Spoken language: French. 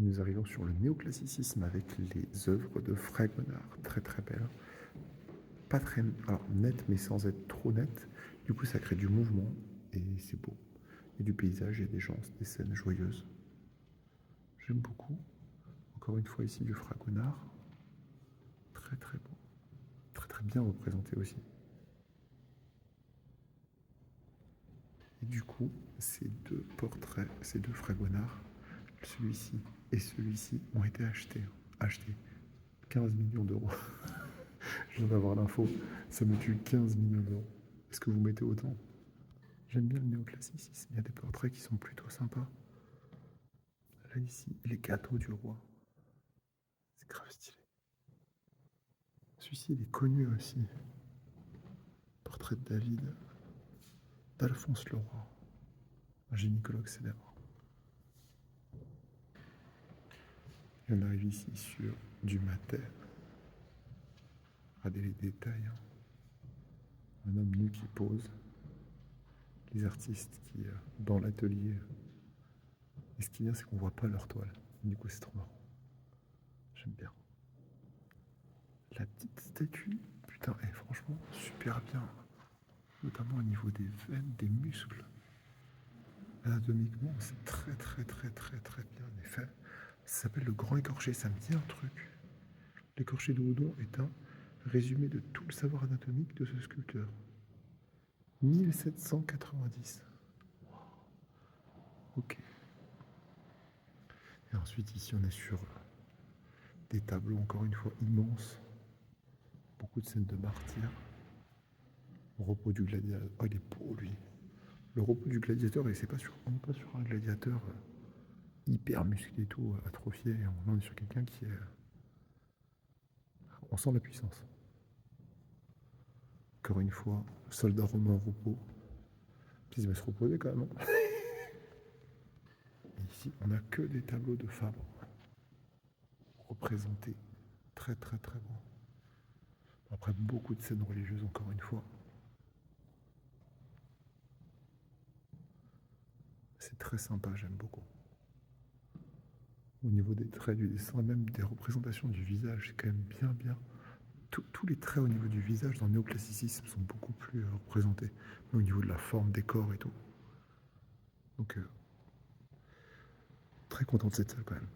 nous arrivons sur le néoclassicisme avec les œuvres de Fragonard, très très belles. Pas très alors, nettes, mais sans être trop nettes. Du coup, ça crée du mouvement et c'est beau. Et du paysage et des gens, des scènes joyeuses. J'aime beaucoup. Encore une fois, ici, du Fragonard. Très très beau. Très très bien représenté aussi. Et du coup, ces deux portraits, ces deux Fragonard, celui-ci et celui-ci, ont été achetés 15 millions d'euros. Je viens d'avoir l'info, ça me tue 15 millions d'euros. Est-ce que vous mettez autant? J'aime bien le néoclassicisme, il y a des portraits qui sont plutôt sympas. Là, ici, les gâteaux du roi. C'est grave stylé. Celui-ci, il est connu aussi. Portrait de David, d'Alphonse le Roi, un gynécologue célèbre. Et on arrive ici sur du Mater. Regardez les détails. Un homme nu qui pose. Les artistes qui, dans l'atelier. Et ce qui est bien, c'est qu'on voit pas leur toile. Du coup, c'est trop marrant. J'aime bien. La petite statue, putain, est franchement super bien. Notamment au niveau des veines, des muscles. Anatomiquement, c'est très très très très très bien fait. Ça s'appelle le Grand Écorché, ça me dit un truc. L'écorché de Houdon est un résumé de tout le savoir anatomique de ce sculpteur. 1790. Ok. Et ensuite, ici, on est sur des tableaux, encore une fois, immenses. Beaucoup de scènes de martyrs. Le repos du gladiateur. Oh, il est beau, lui. Le repos du gladiateur, et c'est pas sur, on n'est pas sur un gladiateur hyper musclé et tout, atrophié. On est sur quelqu'un qui est. On sent la puissance. Encore une fois, soldat romain au repos. Puis il va se reposer quand même. Et ici, on n'a que des tableaux de Fabre représentés. Très très très beau. Après, beaucoup de scènes religieuses, encore une fois. C'est très sympa, j'aime beaucoup. Au niveau des traits du dessin, même des représentations du visage, c'est quand même bien bien. Tous les traits au niveau du visage dans le néoclassicisme sont beaucoup plus représentés. Au niveau de la forme des corps et tout. Donc, très content de cette salle quand même.